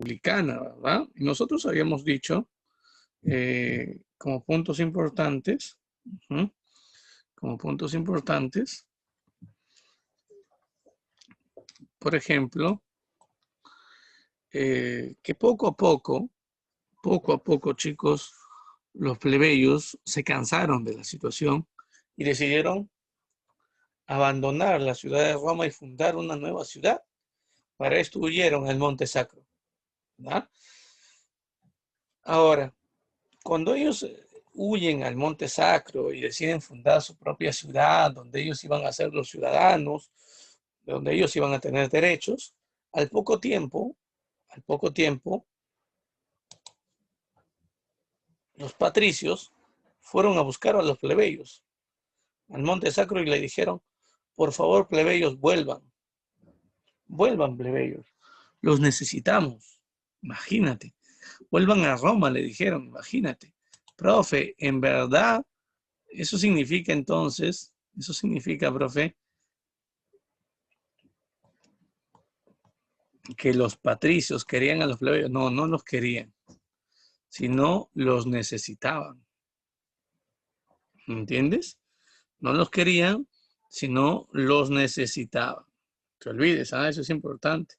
republicana, ¿verdad? Y nosotros habíamos dicho como puntos importantes, como puntos importantes, por ejemplo, que poco a poco, chicos, los plebeyos se cansaron de la situación y decidieron abandonar la ciudad de Roma y fundar una nueva ciudad. Para esto huyeron al Monte Sacro, ¿verdad? Ahora, cuando ellos huyen al Monte Sacro y deciden fundar su propia ciudad, donde ellos iban a ser los ciudadanos, donde ellos iban a tener derechos, al poco tiempo, los patricios fueron a buscar a los plebeyos al Monte Sacro y le dijeron, por favor, plebeyos, vuelvan, plebeyos, los necesitamos, imagínate, vuelvan a Roma, le dijeron, imagínate. Profe, en verdad, eso significa, profe, que los patricios querían a los plebeyos. No, no los querían, sino los necesitaban. ¿Entiendes? No los querían, sino los necesitaban. No te olvides, eso es importante.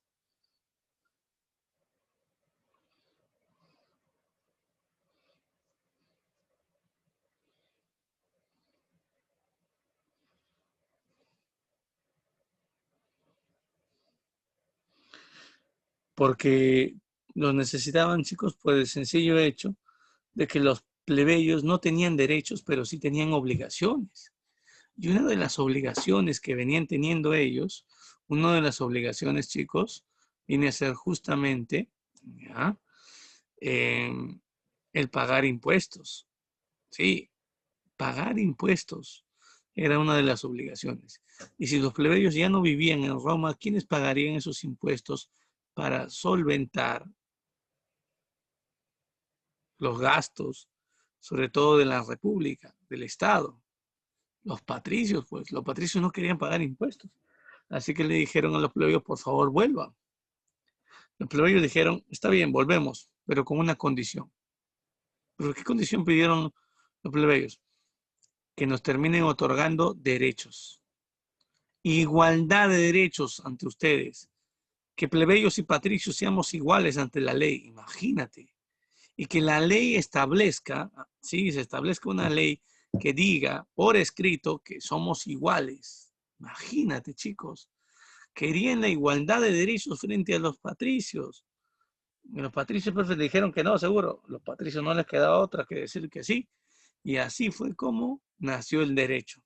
Porque los necesitaban, chicos, por el sencillo hecho de que los plebeyos no tenían derechos, pero sí tenían obligaciones. Y una de las obligaciones que venían teniendo ellos, una de las obligaciones, chicos, viene a ser justamente ¿ya? El pagar impuestos. Sí, pagar impuestos era una de las obligaciones. Y si los plebeyos ya no vivían en Roma, ¿quiénes pagarían esos impuestos para solventar los gastos, sobre todo de la República, del Estado? Los patricios, pues, los patricios no querían pagar impuestos. Así que le dijeron a los plebeyos, por favor, vuelvan. Los plebeyos dijeron, está bien, volvemos, pero con una condición. ¿Pero qué condición pidieron los plebeyos? Que nos terminen otorgando derechos. Igualdad de derechos ante ustedes. Que plebeyos y patricios seamos iguales ante la ley. Imagínate. Y que la ley establezca, sí, se establezca una ley que diga por escrito que somos iguales. Imagínate, chicos. Querían la igualdad de derechos frente a los patricios. Y los patricios pues, le dijeron que no, seguro. Los patricios no les quedaba otra que decir que sí. Y así fue como nació el derecho.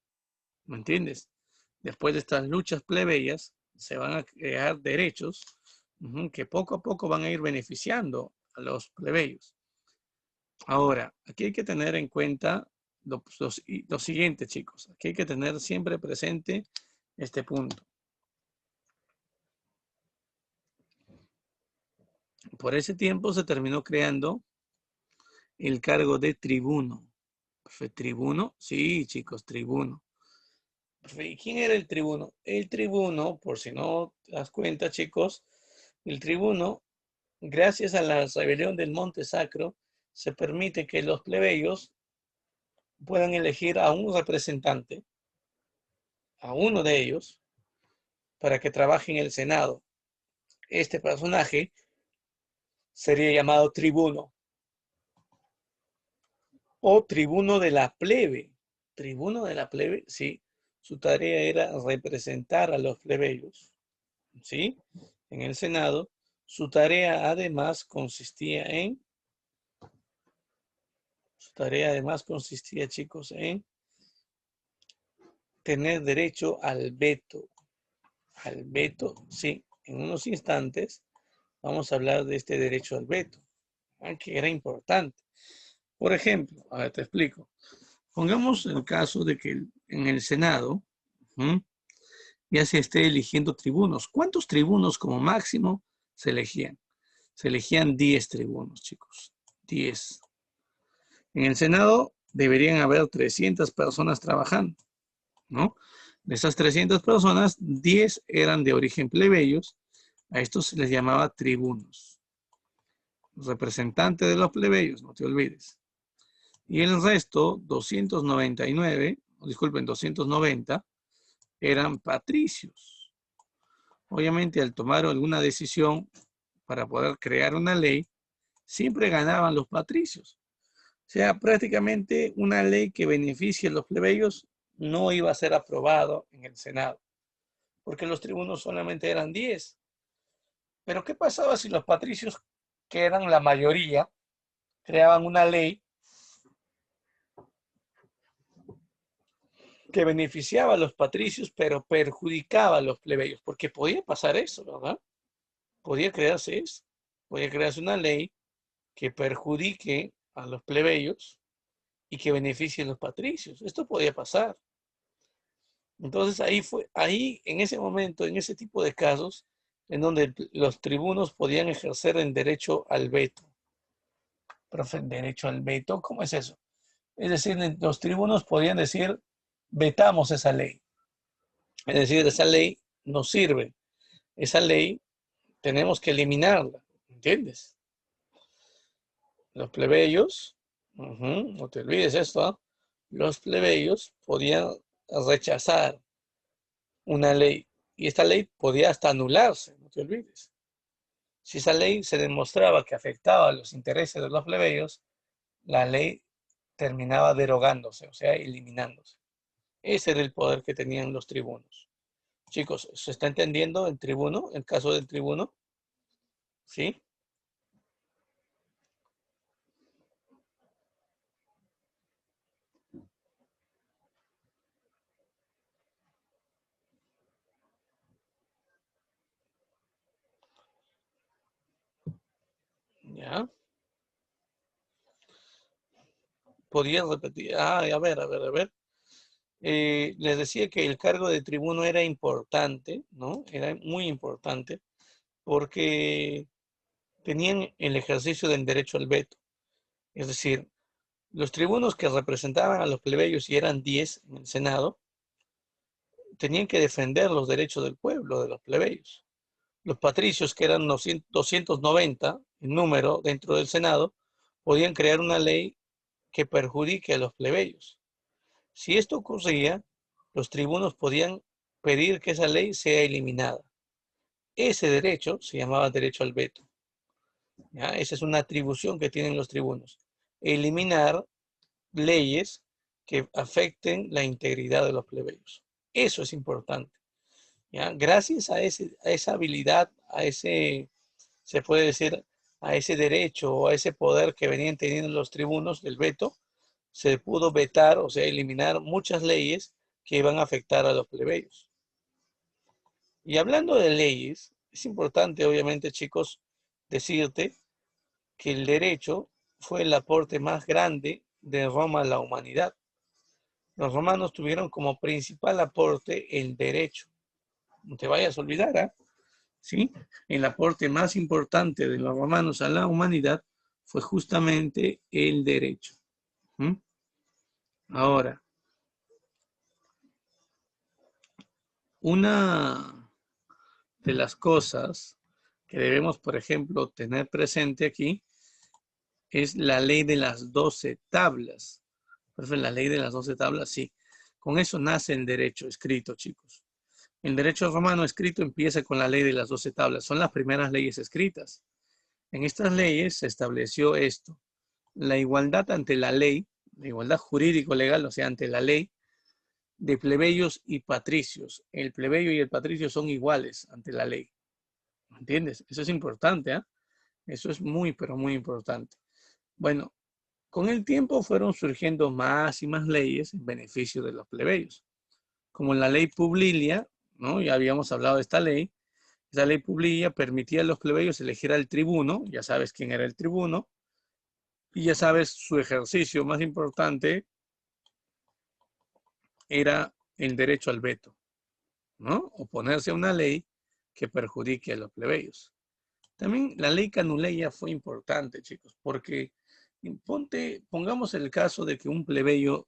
¿Me entiendes? Después de estas luchas plebeyas, se van a crear derechos que poco a poco van a ir beneficiando a los plebeyos. Ahora, aquí hay que tener en cuenta lo siguiente, chicos. Aquí hay que tener siempre presente este punto. Por ese tiempo se terminó creando el cargo de tribuno. ¿Tribuno? Sí, chicos, tribuno. ¿Y quién era el tribuno? El tribuno, por si no te das cuenta, chicos, el tribuno, gracias a la rebelión del Monte Sacro, se permite que los plebeyos puedan elegir a un representante, a uno de ellos, para que trabaje en el Senado. Este personaje sería llamado tribuno o tribuno de la plebe. Tribuno de la plebe, sí. Su tarea era representar a los plebeyos, ¿sí? En el Senado. Su tarea además consistía, chicos, en tener derecho al veto. Al veto, sí. En unos instantes vamos a hablar de este derecho al veto, que era importante. Por ejemplo, a ver, te explico. Pongamos el caso de que en el Senado ya se esté eligiendo tribunos. ¿Cuántos tribunos como máximo se elegían? Se elegían 10 tribunos, chicos. 10. En el Senado deberían haber 300 personas trabajando, ¿no? De esas 300 personas, 10 eran de origen plebeyos. A estos se les llamaba tribunos. representante de los plebeyos, no te olvides. Y el resto, 299, disculpen, 290, eran patricios. Obviamente, al tomar alguna decisión para poder crear una ley, siempre ganaban los patricios. O sea, prácticamente una ley que beneficie a los plebeyos no iba a ser aprobado en el Senado, porque los tribunos solamente eran 10. Pero ¿qué pasaba si los patricios, que eran la mayoría, creaban una ley que beneficiaba a los patricios, pero perjudicaba a los plebeyos? Porque podía pasar eso, ¿verdad? Podía crearse eso. Podía crearse una ley que perjudique a los plebeyos y que beneficie a los patricios. Esto podía pasar. Entonces ahí en ese momento, en ese tipo de casos, en donde los tribunos podían ejercer el derecho al veto. Profe, ¿derecho al veto? ¿Cómo es eso? Es decir, los tribunos podían decir, vetamos esa ley. Es decir, esa ley no sirve. Esa ley tenemos que eliminarla. ¿Entiendes? Los plebeyos, no te olvides esto, ¿eh? Los plebeyos podían rechazar una ley y esta ley podía hasta anularse, no te olvides. Si esa ley se demostraba que afectaba a los intereses de los plebeyos, la ley terminaba derogándose, o sea, eliminándose. Ese era el poder que tenían los tribunos. Chicos, ¿se está entendiendo el tribuno, el caso del tribuno? ¿Sí? ¿Ya? ¿Podría repetir? A ver. Les decía que el cargo de tribuno era importante, ¿no? Era muy importante porque tenían el ejercicio del derecho al veto. Es decir, los tribunos que representaban a los plebeyos, y eran 10 en el Senado, tenían que defender los derechos del pueblo, de los plebeyos. Los patricios, que eran 290 en número dentro del Senado, podían crear una ley que perjudique a los plebeyos. Si esto ocurría, los tribunos podían pedir que esa ley sea eliminada. Ese derecho se llamaba derecho al veto. ¿Ya? Esa es una atribución que tienen los tribunos. Eliminar leyes que afecten la integridad de los plebeyos. Eso es importante. ¿Ya? Gracias a esa habilidad, se puede decir, a ese derecho o a ese poder que venían teniendo los tribunos del veto, se pudo vetar, o sea, eliminar muchas leyes que iban a afectar a los plebeyos. Y hablando de leyes, es importante, obviamente, chicos, decirte que el derecho fue el aporte más grande de Roma a la humanidad. Los romanos tuvieron como principal aporte el derecho. No te vayas a olvidar, ¿eh? ¿Sí? El aporte más importante de los romanos a la humanidad fue justamente el derecho. ¿Mm? Ahora, una de las cosas que debemos, por ejemplo, tener presente aquí es la ley de las 12 tablas. La ley de las 12 tablas, sí. Con eso nace el derecho escrito, chicos. El derecho romano escrito empieza con la ley de las 12 tablas. Son las primeras leyes escritas. En estas leyes se estableció esto: la igualdad ante la ley, la igualdad jurídico-legal, o sea, ante la ley, de plebeyos y patricios. El plebeyo y el patricio son iguales ante la ley. ¿Entiendes? Eso es importante, ¿eh? Eso es muy, pero muy importante. Bueno, con el tiempo fueron surgiendo más y más leyes en beneficio de los plebeyos, como la ley Publilia, ¿no? Ya habíamos hablado de esta ley. Esta ley Publilia permitía a los plebeyos elegir al tribuno, ya sabes quién era el tribuno, y ya sabes su ejercicio más importante era el derecho al veto, ¿no? Oponerse a una ley que perjudique a los plebeyos. También la ley Canuleia fue importante, chicos, porque pongamos el caso de que un plebeyo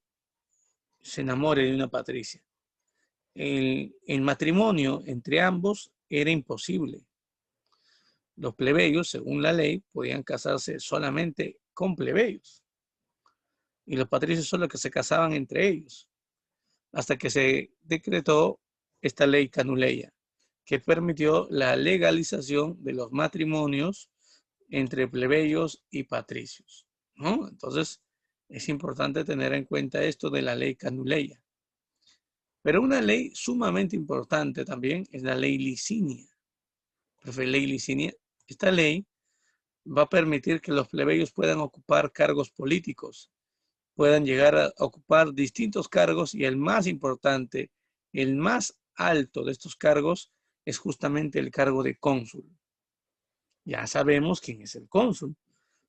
se enamore de una patricia. El matrimonio entre ambos era imposible. Los plebeyos, según la ley, podían casarse solamente con plebeyos. Y los patricios son los que se casaban entre ellos, hasta que se decretó esta ley canuleia, que permitió la legalización de los matrimonios entre plebeyos y patricios, ¿no? Entonces, es importante tener en cuenta esto de la ley canuleia. Pero una ley sumamente importante también es la ley licinia. Ley licinia. Esta ley va a permitir que los plebeyos puedan ocupar cargos políticos, puedan llegar a ocupar distintos cargos y el más importante, el más alto de estos cargos es justamente el cargo de cónsul. Ya sabemos quién es el cónsul.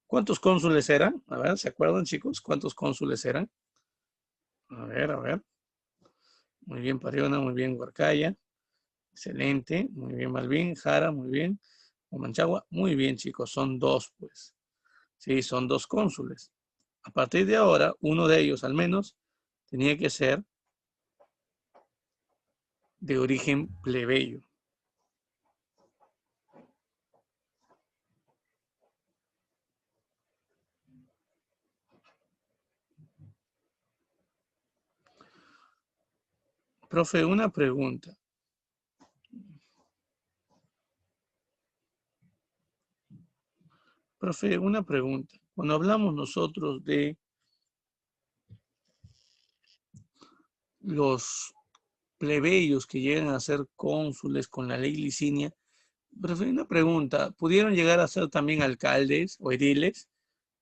¿Cuántos cónsules eran? A ver, ¿se acuerdan, chicos? ¿Cuántos cónsules eran? A ver, a ver. Muy bien, Pariona, muy bien, Huarcaya. Excelente, muy bien, Malvin, Jara, muy bien. Manchagua, muy bien, chicos, son dos, pues. Sí, son dos cónsules. A partir de ahora, uno de ellos al menos tenía que ser de origen plebeyo. Profe, una pregunta. Profe, una pregunta. Cuando hablamos nosotros de los plebeyos que llegan a ser cónsules con la ley licinia, profe, una pregunta. ¿Pudieron llegar a ser también alcaldes o ediles,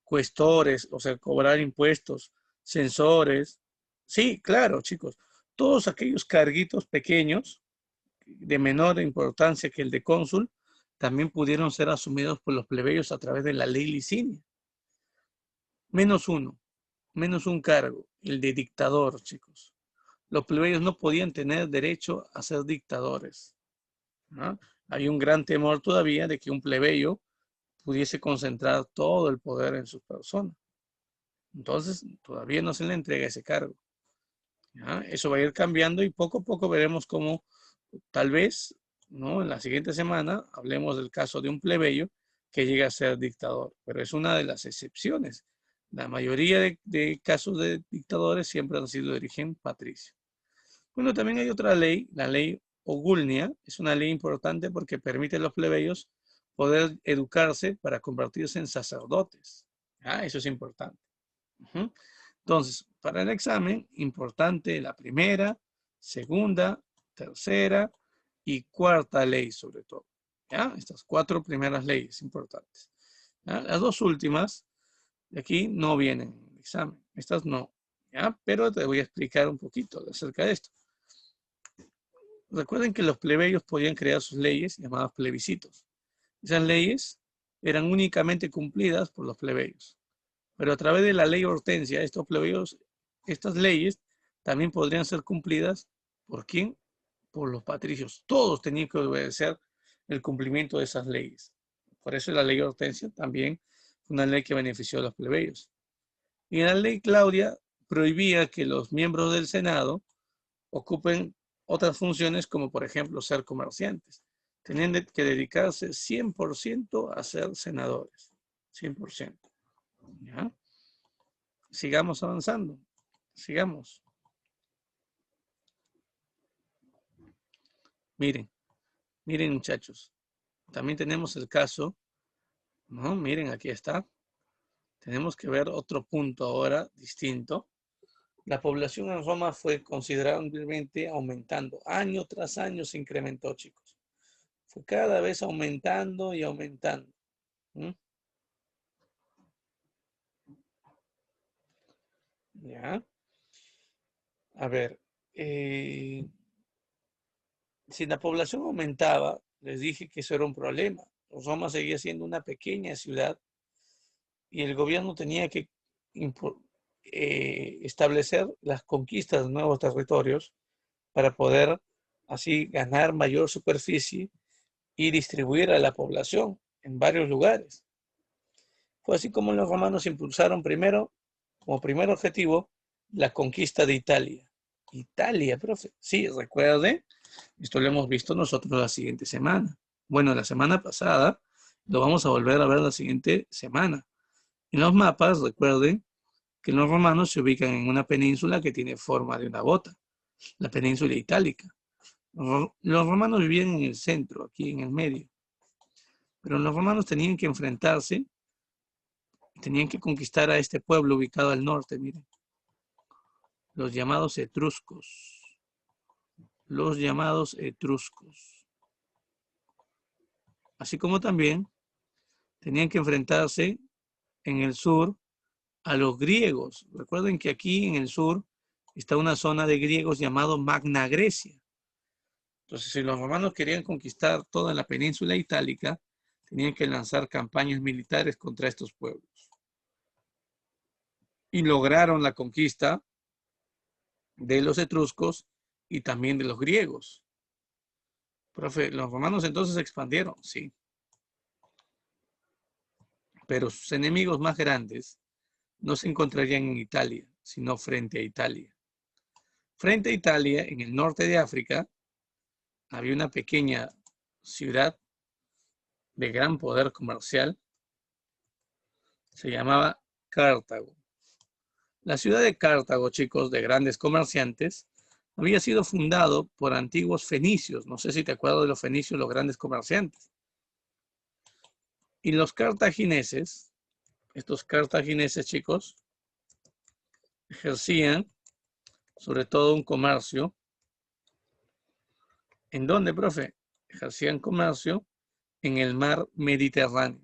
cuestores, o sea, cobrar impuestos, censores? Sí, claro, chicos. Todos aquellos carguitos pequeños de menor importancia que el de cónsul, también pudieron ser asumidos por los plebeyos a través de la ley licinia. Menos uno, menos un cargo, el de dictador, chicos. Los plebeyos no podían tener derecho a ser dictadores, ¿no? Hay un gran temor todavía de que un plebeyo pudiese concentrar todo el poder en su persona. Entonces, todavía no se le entrega ese cargo. ¿Ya? Eso va a ir cambiando y poco a poco veremos cómo tal vez, ¿no? En la siguiente semana hablemos del caso de un plebeyo que llega a ser dictador, pero es una de las excepciones. La mayoría de casos de dictadores siempre han sido de origen patricio. Bueno, también hay otra ley, la ley Ogulnia, es una ley importante porque permite a los plebeyos poder educarse para convertirse en sacerdotes. Ah, eso es importante. Entonces, para el examen, importante la primera, segunda, tercera y cuarta ley sobre todo. ¿Ya? Estas cuatro primeras leyes importantes. ¿Ya? Las dos últimas de aquí no vienen en el examen. Estas no. ¿Ya? Pero te voy a explicar un poquito acerca de esto. Recuerden que los plebeyos podían crear sus leyes llamadas plebiscitos. Esas leyes eran únicamente cumplidas por los plebeyos. Pero a través de la ley Hortensia, estos plebeyos, estas leyes también podrían ser cumplidas ¿por quién? Por los patricios. Todos tenían que obedecer el cumplimiento de esas leyes. Por eso la ley Hortensia también fue una ley que benefició a los plebeyos. Y la ley Claudia prohibía que los miembros del Senado ocupen otras funciones como por ejemplo ser comerciantes. Tenían que dedicarse 100% a ser senadores. 100%. ¿Ya? Sigamos avanzando. Sigamos. Miren, miren muchachos. También tenemos el caso, ¿no? Miren, aquí está. Tenemos que ver otro punto ahora distinto. La población en Roma fue considerablemente aumentando. Año tras año se incrementó, chicos. Fue cada vez aumentando y aumentando. ¿Mm? ¿Ya? A ver, si la población aumentaba, les dije que eso era un problema. Roma seguía siendo una pequeña ciudad y el gobierno tenía que establecer las conquistas de nuevos territorios para poder así ganar mayor superficie y distribuir a la población en varios lugares. Fue así como los romanos impulsaron primero, como primer objetivo, la conquista de Italia. Italia, profe. Sí, recuerde, esto lo hemos visto nosotros la siguiente semana. Bueno, la semana pasada Lo vamos a volver a ver la siguiente semana. En los mapas, recuerden que los romanos se ubican en una península que tiene forma de una bota, la península itálica. Los romanos vivían en el centro, aquí en el medio. Pero los romanos tenían que enfrentarse, tenían que conquistar a este pueblo ubicado al norte, miren. Los llamados etruscos. Los llamados etruscos. Así como también tenían que enfrentarse en el sur a los griegos. Recuerden que aquí en el sur está una zona de griegos llamado Magna Grecia. Entonces, si los romanos querían conquistar toda la península itálica, tenían que lanzar campañas militares contra estos pueblos. Y lograron la conquista de los etruscos y también de los griegos. Profe, ¿los romanos entonces se expandieron? Sí. Pero sus enemigos más grandes no se encontrarían en Italia, sino frente a Italia. Frente a Italia, en el norte de África, había una pequeña ciudad de gran poder comercial, se llamaba Cartago. La ciudad de Cartago, chicos, de grandes comerciantes, había sido fundado por antiguos fenicios. No sé si te acuerdas de los fenicios, los grandes comerciantes. Y los cartagineses, estos cartagineses, chicos, ejercían sobre todo un comercio. ¿En dónde, profe? Ejercían comercio en el mar Mediterráneo.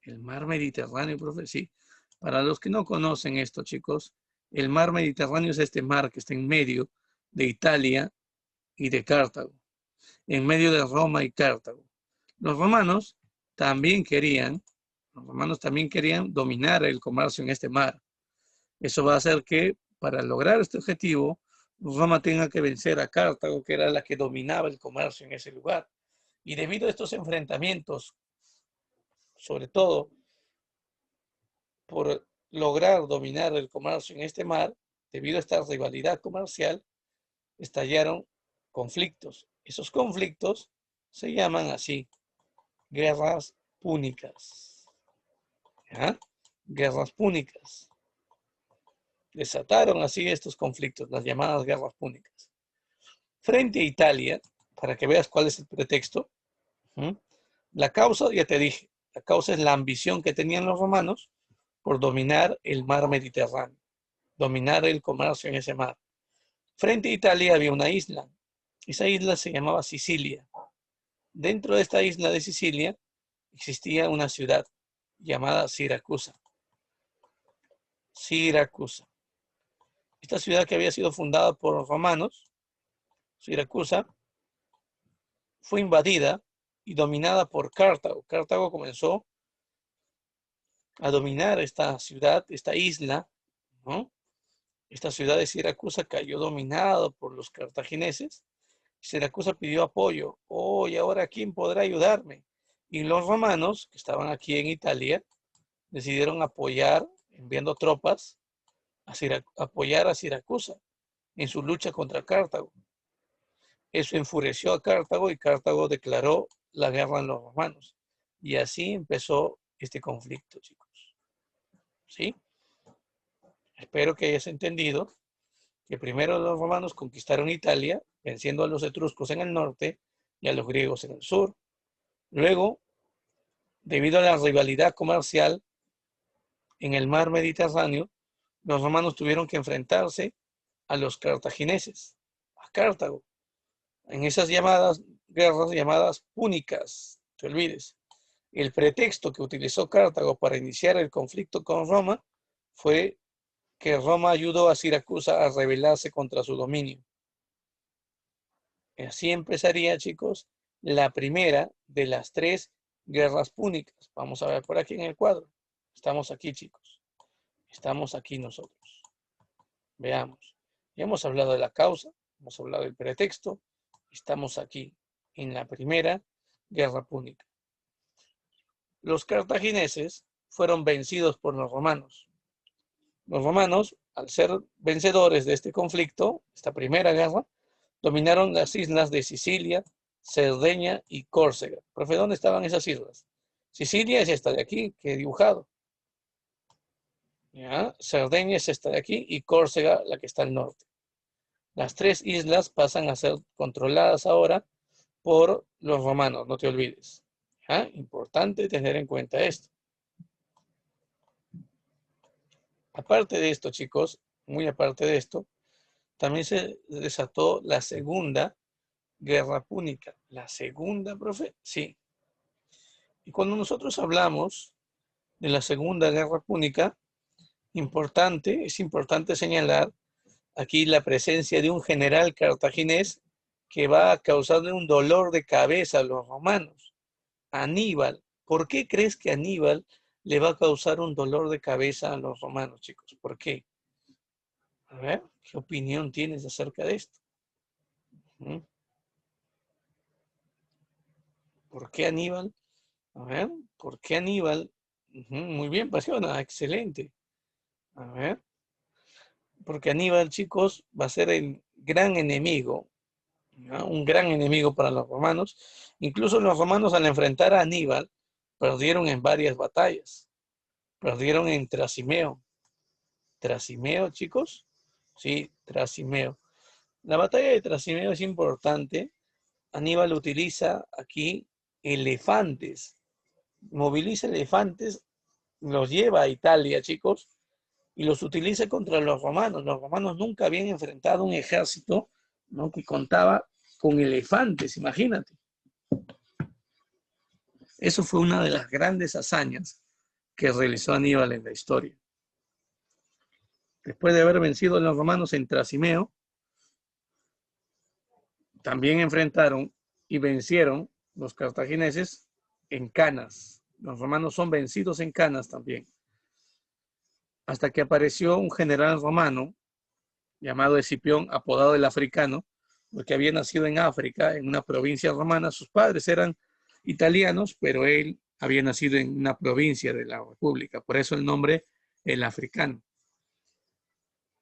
El mar Mediterráneo, profe, sí. Para los que no conocen esto, chicos, el mar Mediterráneo es este mar que está en medio de Italia y de Cartago, en medio de Roma y Cartago. Los romanos también querían dominar el comercio en este mar. Eso va a hacer que, para lograr este objetivo, Roma tenga que vencer a Cartago, que era la que dominaba el comercio en ese lugar. Y debido a estos enfrentamientos, sobre todo por lograr dominar el comercio en este mar, debido a esta rivalidad comercial, estallaron conflictos. Esos conflictos se llaman así, guerras púnicas. ¿Ya? Guerras púnicas. Desataron así estos conflictos, las llamadas guerras púnicas. Frente a Italia, para que veas cuál es el pretexto, la causa, ya te dije, la causa es la ambición que tenían los romanos por dominar el mar Mediterráneo, dominar el comercio en ese mar. Frente a Italia había una isla. Esa isla se llamaba Sicilia. Dentro de esta isla de Sicilia existía una ciudad llamada Siracusa. Siracusa. Esta ciudad que había sido fundada por los romanos, Siracusa, fue invadida y dominada por Cartago. Cartago comenzó a dominar esta ciudad, esta isla, ¿no? Esta ciudad de Siracusa cayó dominada por los cartagineses. Siracusa pidió apoyo. Oh, ¿y ahora quién podrá ayudarme? Y los romanos, que estaban aquí en Italia, decidieron apoyar, enviando tropas, apoyar a Siracusa en su lucha contra Cartago. Eso enfureció a Cartago y Cartago declaró la guerra a los romanos. Y así empezó este conflicto, chicos. ¿Sí? Espero que hayas entendido que primero los romanos conquistaron Italia, venciendo a los etruscos en el norte y a los griegos en el sur. Luego, debido a la rivalidad comercial en el mar Mediterráneo, los romanos tuvieron que enfrentarse a los cartagineses, a Cartago, en esas guerras llamadas púnicas, te olvides. El pretexto que utilizó Cartago para iniciar el conflicto con Roma fue que Roma ayudó a Siracusa a rebelarse contra su dominio. Así empezaría, chicos, la primera de las 3 guerras púnicas. Vamos a ver por aquí en el cuadro. Estamos aquí, chicos. Estamos aquí nosotros. Veamos. Ya hemos hablado de la causa, hemos hablado del pretexto. Estamos aquí en la primera guerra púnica. Los cartagineses fueron vencidos por los romanos. Los romanos, al ser vencedores de este conflicto, esta primera guerra, dominaron las islas de Sicilia, Cerdeña y Córcega. Profe, ¿dónde estaban esas islas? Sicilia es esta de aquí, que he dibujado. ¿Ya? Cerdeña es esta de aquí y Córcega, la que está al norte. Las tres islas pasan a ser controladas ahora por los romanos, no te olvides. ¿Ya? Importante tener en cuenta esto. Aparte de esto, chicos, muy aparte de esto, también se desató la Segunda Guerra Púnica. ¿La segunda, profe? Sí. Y cuando nosotros hablamos de la Segunda Guerra Púnica, es importante señalar aquí la presencia de un general cartaginés que va a causarle un dolor de cabeza a los romanos. Aníbal. ¿Por qué crees que Aníbal le va a causar un dolor de cabeza a los romanos, chicos? ¿Por qué? A ver, ¿qué opinión tienes acerca de esto? ¿Mm? ¿Por qué Aníbal? A ver, ¿por qué Aníbal? Muy bien, Pasiona, excelente. A ver, porque Aníbal, chicos, va a ser el gran enemigo, ¿no? Un gran enemigo para los romanos. Incluso los romanos al enfrentar a Aníbal perdieron en varias batallas. Perdieron en Trasimeo. ¿Trasimeo, chicos? Sí, Trasimeo. La batalla de Trasimeo es importante. Aníbal utiliza aquí elefantes, moviliza elefantes, los lleva a Italia, chicos, y los utiliza contra los romanos. Los romanos nunca habían enfrentado un ejército, ¿no?, que contaba con elefantes, imagínate. Eso fue una de las grandes hazañas que realizó Aníbal en la historia. Después de haber vencido a los romanos en Trasimeo, también enfrentaron y vencieron los cartagineses en Canas. Los romanos son vencidos en Canas también. Hasta que apareció un general romano llamado Escipión, apodado el Africano, porque había nacido en África, en una provincia romana. Sus padres eran italianos, pero él había nacido en una provincia de la República. Por eso el nombre, el Africano.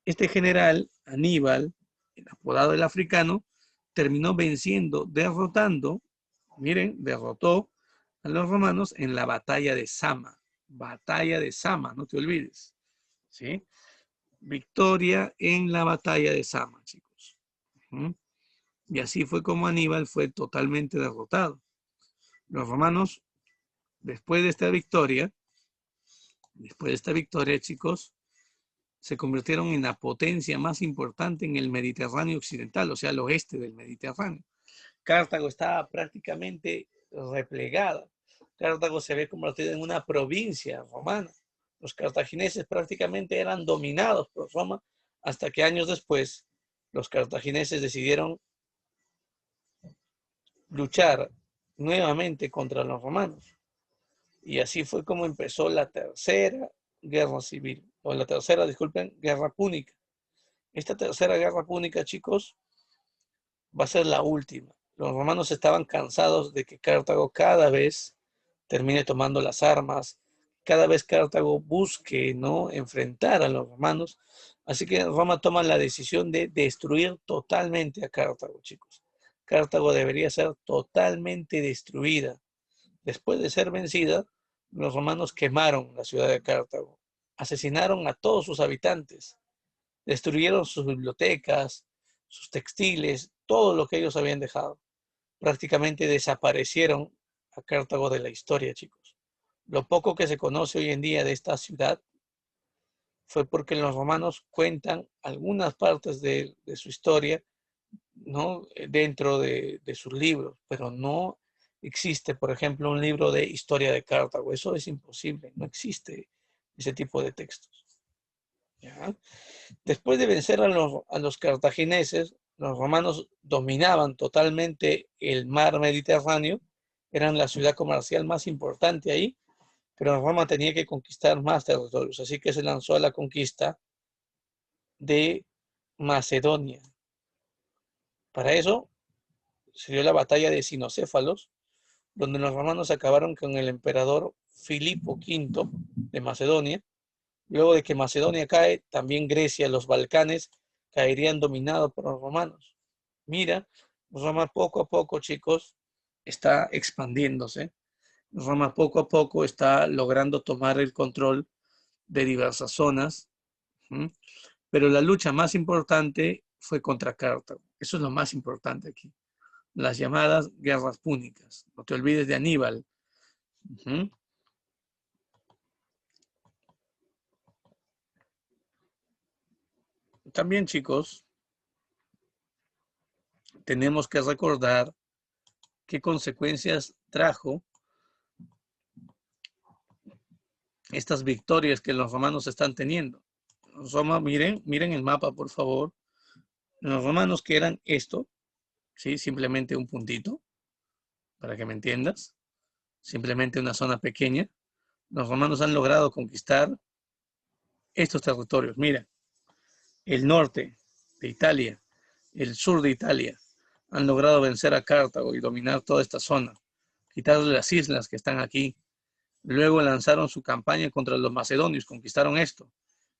Este general, Aníbal, el apodado el Africano, terminó venciendo, derrotando, miren, derrotó a los romanos en la batalla de Sama. Batalla de Sama, no te olvides. ¿Sí? Victoria en la batalla de Sama, chicos. Y así fue como Aníbal fue totalmente derrotado. Los romanos, después de esta victoria, chicos, se convirtieron en la potencia más importante en el Mediterráneo occidental, o sea, al oeste del Mediterráneo. Cartago estaba prácticamente replegada. Cartago se ve convertida en una provincia romana. Los cartagineses prácticamente eran dominados por Roma hasta que años después los cartagineses decidieron luchar nuevamente contra los romanos. Y así fue como empezó la tercera guerra civil, o la tercera, disculpen, guerra púnica. Esta tercera guerra púnica, chicos, va a ser la última. Los romanos estaban cansados de que Cartago cada vez termine tomando las armas, cada vez Cartago busque, ¿no?, enfrentar a los romanos. Así que Roma toma la decisión de destruir totalmente a Cartago, chicos. Cartago debería ser totalmente destruida. Después de ser vencida, los romanos quemaron la ciudad de Cartago, asesinaron a todos sus habitantes, destruyeron sus bibliotecas, sus textiles, todo lo que ellos habían dejado. Prácticamente desaparecieron a Cartago de la historia, chicos. Lo poco que se conoce hoy en día de esta ciudad fue porque los romanos cuentan algunas partes de su historia, ¿no?, dentro de sus libros, pero no existe, por ejemplo, un libro de historia de Cartago. Eso es imposible, no existe ese tipo de textos. ¿Ya? Después de vencer a los cartagineses, los romanos dominaban totalmente el mar Mediterráneo, eran la ciudad comercial más importante ahí, pero Roma tenía que conquistar más territorios, así que se lanzó a la conquista de Macedonia. Para eso se dio la batalla de Sinocéfalos, donde los romanos acabaron con el emperador Filipo V de Macedonia. Luego de que Macedonia cae, también Grecia, los Balcanes, caerían dominados por los romanos. Mira, Roma poco a poco, chicos, está expandiéndose Roma poco a poco está logrando tomar el control de diversas zonas, ¿m? Pero la lucha más importante fue contra Cartago. Eso es lo más importante aquí. Las llamadas guerras púnicas. No te olvides de Aníbal. ¿M? También, chicos, tenemos que recordar qué consecuencias trajo estas victorias que los romanos están teniendo. Roma, miren el mapa, por favor. Los romanos que eran esto, ¿sí? Simplemente un puntito, para que me entiendas. Simplemente una zona pequeña. Los romanos han logrado conquistar estos territorios. Mira, el norte de Italia, el sur de Italia, han logrado vencer a Cartago y dominar toda esta zona, quitarle las islas que están aquí. Luego lanzaron su campaña contra los macedonios, conquistaron esto.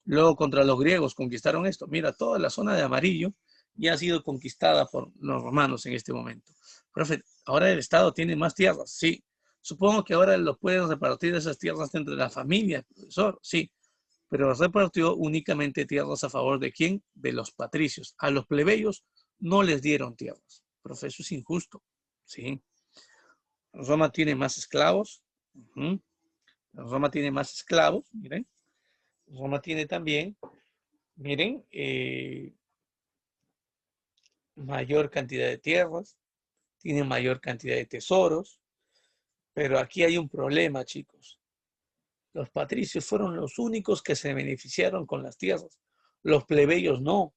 Luego contra los griegos, conquistaron esto. Mira, toda la zona de amarillo ya ha sido conquistada por los romanos en este momento. Profe, ahora el Estado tiene más tierras, sí. Supongo que ahora lo pueden repartir esas tierras entre la familia, profesor, sí. Pero repartió únicamente tierras a favor de quién? De los patricios. A los plebeyos no les dieron tierras. Profe, eso es injusto, sí. Roma tiene más esclavos. Roma tiene más esclavos, miren. Roma tiene también, miren, mayor cantidad de tierras, tiene mayor cantidad de tesoros, pero aquí hay un problema, chicos. Los patricios fueron los únicos que se beneficiaron con las tierras. Los plebeyos no.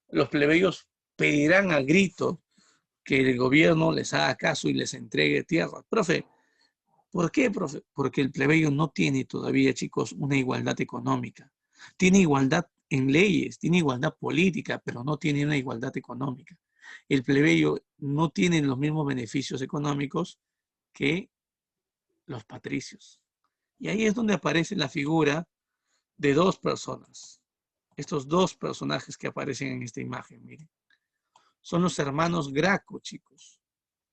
Los plebeyos pedirán a grito que el gobierno les haga caso y les entregue tierras. Profe, ¿por qué, profe? Porque el plebeyo no tiene todavía, chicos, una igualdad económica. Tiene igualdad en leyes, tiene igualdad política, pero no tiene una igualdad económica. El plebeyo no tiene los mismos beneficios económicos que los patricios. Y ahí es donde aparece la figura de dos personas. Estos dos personajes que aparecen en esta imagen, miren. Son los hermanos Graco, chicos.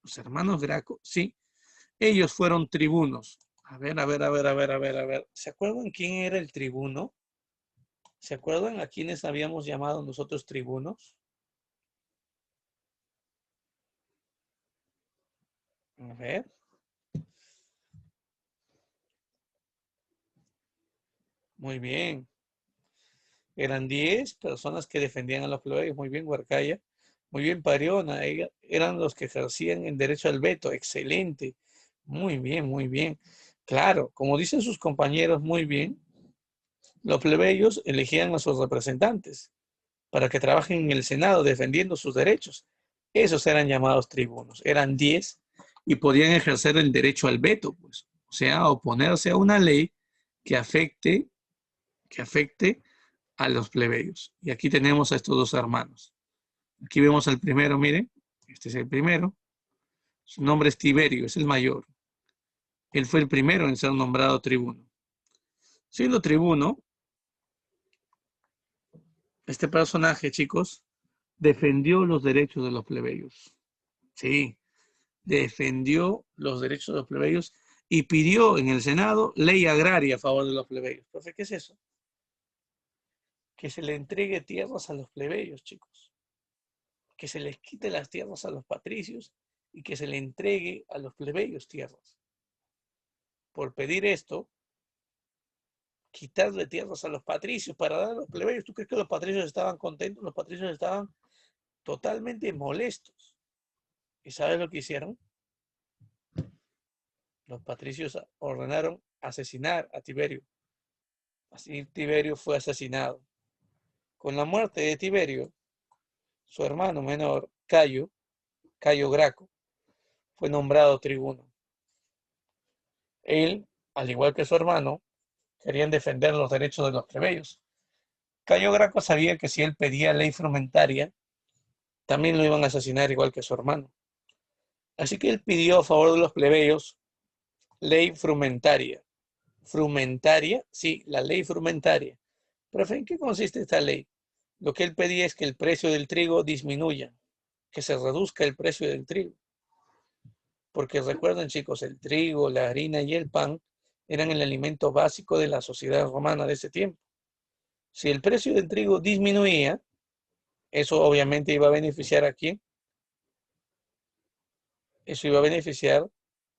Los hermanos Graco, sí. Ellos fueron tribunos. A ver, a ver, a ver, a ver, a ver, a ver. ¿Se acuerdan quién era el tribuno? ¿Se acuerdan a quiénes habíamos llamado nosotros tribunos? A ver. Muy bien. Eran 10 personas que defendían a los plebeyos. Muy bien, Huarcaya. Muy bien, Pariona. Eran los que ejercían el derecho al veto. Excelente. Muy bien, muy bien. Claro, como dicen sus compañeros, muy bien. Los plebeyos elegían a sus representantes para que trabajen en el Senado defendiendo sus derechos. Esos eran llamados tribunos. Eran 10 y podían ejercer el derecho al veto, pues. O sea, oponerse a una ley que afecte a los plebeyos. Y aquí tenemos a estos dos hermanos. Aquí vemos al primero, miren. Este es el primero. Su nombre es Tiberio, es el mayor. Él fue el primero en ser nombrado tribuno. Siendo tribuno, este personaje, chicos, defendió los derechos de los plebeyos. Sí, defendió los derechos de los plebeyos y pidió en el Senado ley agraria a favor de los plebeyos. Profe, ¿qué es eso? Que se le entregue tierras a los plebeyos, chicos. Que se les quite las tierras a los patricios y que se le entregue a los plebeyos tierras. Por pedir esto, quitarle tierras a los patricios para dar a los plebeyos. ¿Tú crees que los patricios estaban contentos? Los patricios estaban totalmente molestos. ¿Y sabes lo que hicieron? Los patricios ordenaron asesinar a Tiberio. Así Tiberio fue asesinado. Con la muerte de Tiberio, su hermano menor, Cayo Graco, fue nombrado tribuno. Él, al igual que su hermano, querían defender los derechos de los plebeyos. Cayo Graco sabía que si él pedía ley frumentaria, también lo iban a asesinar igual que su hermano. Así que él pidió a favor de los plebeyos ley frumentaria. Frumentaria, sí, la ley frumentaria. Pero ¿en qué consiste esta ley? Lo que él pedía es que el precio del trigo disminuya, que se reduzca el precio del trigo. Porque recuerden, chicos, el trigo, la harina y el pan eran el alimento básico de la sociedad romana de ese tiempo. Si el precio del trigo disminuía, eso obviamente iba a beneficiar a quién. Eso iba a beneficiar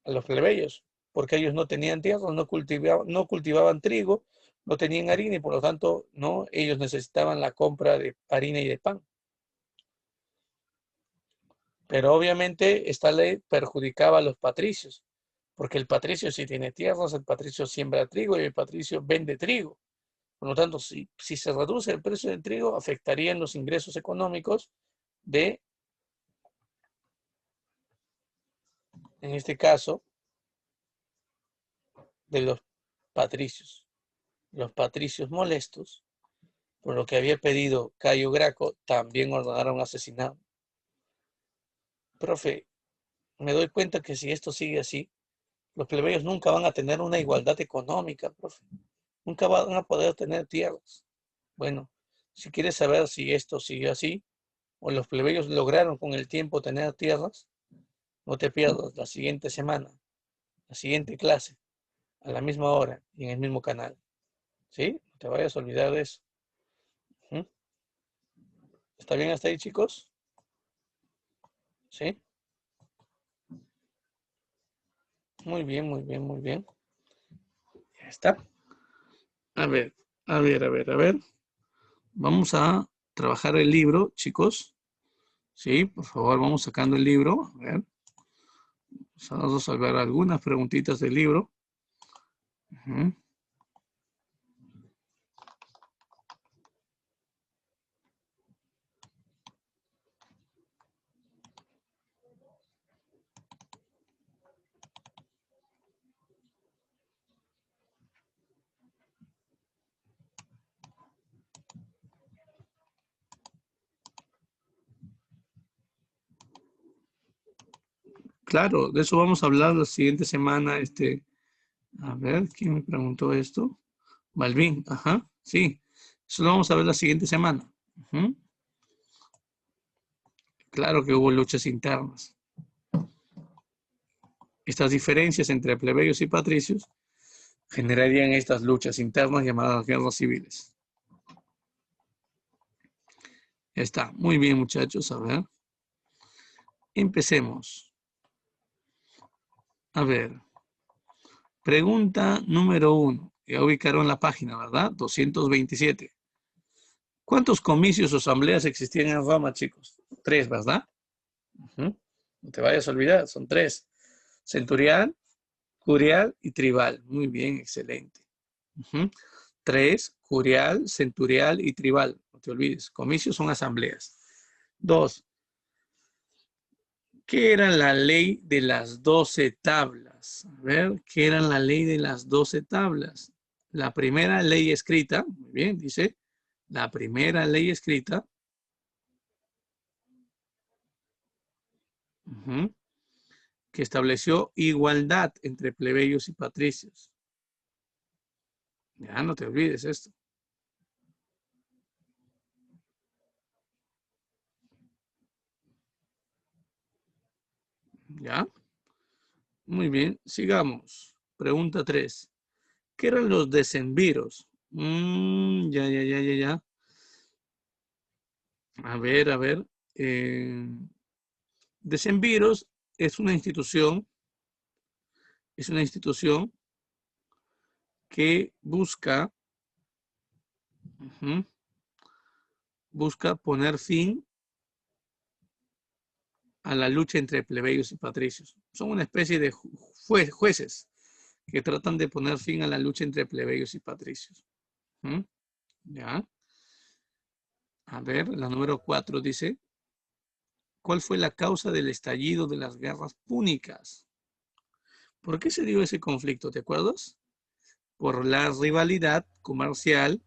a los plebeyos, porque ellos no tenían tierras, no cultivaban trigo, no tenían harina y por lo tanto no, ellos necesitaban la compra de harina y de pan. Pero obviamente esta ley perjudicaba a los patricios, porque el patricio sí tiene tierras, el patricio siembra trigo y el patricio vende trigo. Por lo tanto, si se reduce el precio del trigo, afectarían los ingresos económicos de, en este caso, de los patricios. Los patricios molestos, por lo que había pedido Cayo Graco, también ordenaron asesinado. Profe, me doy cuenta que si esto sigue así, los plebeyos nunca van a tener una igualdad económica, profe. Nunca van a poder tener tierras. Bueno, si quieres saber si esto sigue así, o los plebeyos lograron con el tiempo tener tierras, no te pierdas la siguiente semana, la siguiente clase, a la misma hora y en el mismo canal. ¿Sí? No te vayas a olvidar de eso. ¿Mm? ¿Está bien hasta ahí, chicos? ¿Sí? Muy bien, muy bien, muy bien. Ya está. A ver, a ver, a ver, a ver. Vamos a trabajar el libro, chicos. Sí, por favor, vamos sacando el libro. A ver. Vamos a resolver algunas preguntitas del libro. Claro, de eso vamos a hablar la siguiente semana. A ver, ¿quién me preguntó esto? Malvin, ajá, sí. Eso lo vamos a ver la siguiente semana. Claro que hubo luchas internas. Estas diferencias entre plebeyos y patricios generarían estas luchas internas llamadas guerras civiles. Está, muy bien, muchachos, a ver. Empecemos. A ver, pregunta número 1. Ya ubicaron la página, ¿verdad? 227. ¿Cuántos comicios o asambleas existían en Roma, chicos? 3, ¿verdad? No te vayas a olvidar, son 3. Centurial, curial y tribal. Muy bien, excelente. 3, curial, centurial y tribal. No te olvides, comicios son asambleas. 2. ¿Qué era la ley de las 12 tablas? A ver, ¿qué era la ley de las 12 tablas? La primera ley escrita, muy bien, dice, la primera ley escrita, que estableció igualdad entre plebeyos y patricios. Ya no te olvides esto. ¿Ya? Muy bien, sigamos. Pregunta 3. ¿Qué eran los decemviros? Ya. A ver, a ver. Decemviros es una institución que busca poner fin a la lucha entre plebeyos y patricios. Son una especie de jueces que tratan de poner fin a la lucha entre plebeyos y patricios. ¿Ya? A ver, la número 4 dice, ¿cuál fue la causa del estallido de las guerras púnicas? ¿Por qué se dio ese conflicto? ¿Te acuerdas? Por la rivalidad comercial.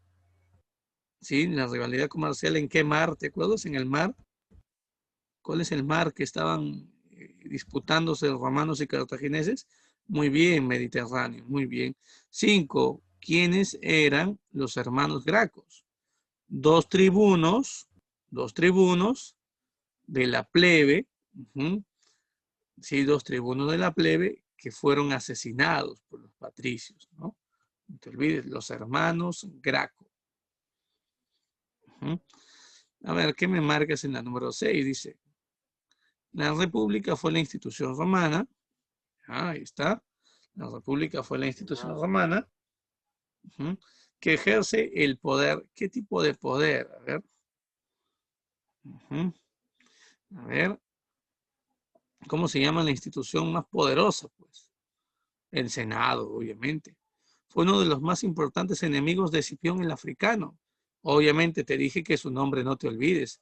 ¿Sí? La rivalidad comercial, ¿en qué mar? ¿Te acuerdas? En el mar. ¿Cuál es el mar que estaban disputándose los romanos y cartagineses? Muy bien, Mediterráneo, muy bien. 5. ¿Quiénes eran los hermanos Gracos? Dos tribunos de la plebe, sí, 2 tribunos de la plebe que fueron asesinados por los patricios, ¿no? No te olvides, los hermanos Graco. Ujú. A ver, ¿qué me marcas en la número 6? Dice, la república fue la institución romana. Ah, ahí está. La república fue la institución romana, ujú, que ejerce el poder. ¿Qué tipo de poder? A ver. Ujú. A ver, ¿cómo se llama la institución más poderosa? Pues el Senado, obviamente. Fue uno de los más importantes enemigos de Escipión el africano. Obviamente te dije que su nombre no te olvides.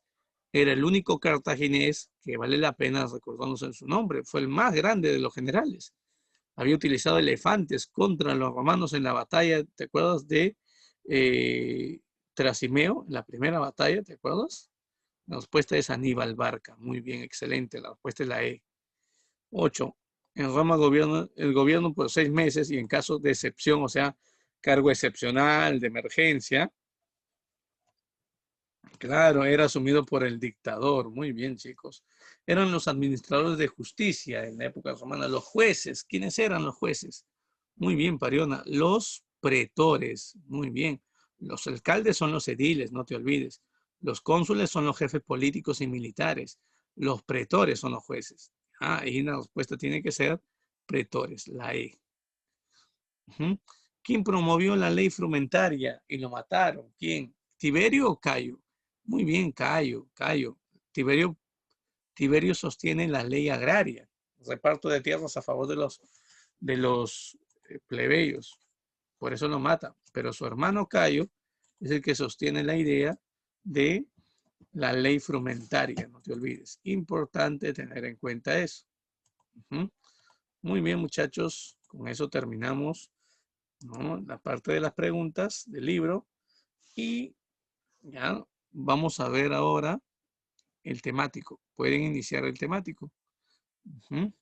Era el único cartaginés que vale la pena recordarnos en su nombre. Fue el más grande de los generales. Había utilizado elefantes contra los romanos en la batalla, ¿te acuerdas de Trasimeo, en la primera batalla, ¿te acuerdas? La respuesta es Aníbal Barca. Muy bien, excelente. La respuesta es la E. 8. En Roma el gobierno por 6 meses y en caso de excepción, o sea, cargo excepcional, de emergencia, claro, era asumido por el dictador. Muy bien, chicos. Eran los administradores de justicia en la época romana, los jueces. ¿Quiénes eran los jueces? Muy bien, Pariona. Los pretores. Muy bien. Los alcaldes son los ediles, no te olvides. Los cónsules son los jefes políticos y militares. Los pretores son los jueces. Ah, y la respuesta tiene que ser pretores, la E. Ujú. ¿Quién promovió la ley frumentaria y lo mataron? ¿Quién? ¿Tiberio o Cayo? Muy bien, Cayo, Cayo. Tiberio, Tiberio sostiene la ley agraria, reparto de tierras a favor de los plebeyos. Por eso lo mata. Pero su hermano Cayo es el que sostiene la idea de la ley frumentaria, no te olvides. Importante tener en cuenta eso. Ujú. Muy bien, muchachos, con eso terminamos, ¿no?, la parte de las preguntas del libro y ya vamos a ver ahora el temático. Pueden iniciar el temático. Ujú.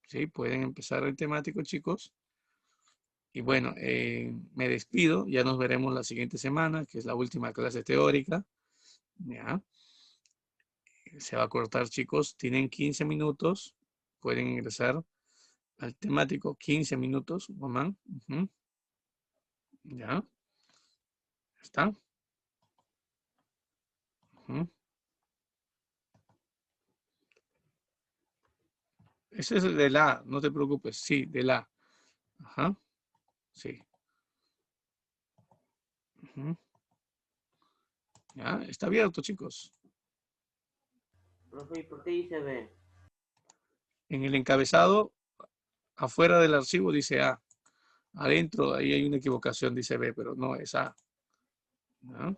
Sí, pueden empezar el temático, chicos. Y bueno, me despido. Ya nos veremos la siguiente semana, que es la última clase teórica. Ya. Se va a cortar, chicos. Tienen 15 minutos. Pueden ingresar al temático. 15 minutos, mamá. Ujú. Ya. ¿Está? Ujú. Ese es el de la, no te preocupes. Sí, de la. Ajá. Sí. Ujú. Ya. Está abierto, chicos. Profe, ¿y por qué dice B? En el encabezado, afuera del archivo dice A. Adentro, ahí hay una equivocación, dice B, pero no es A. ¿No?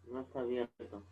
No está abierto.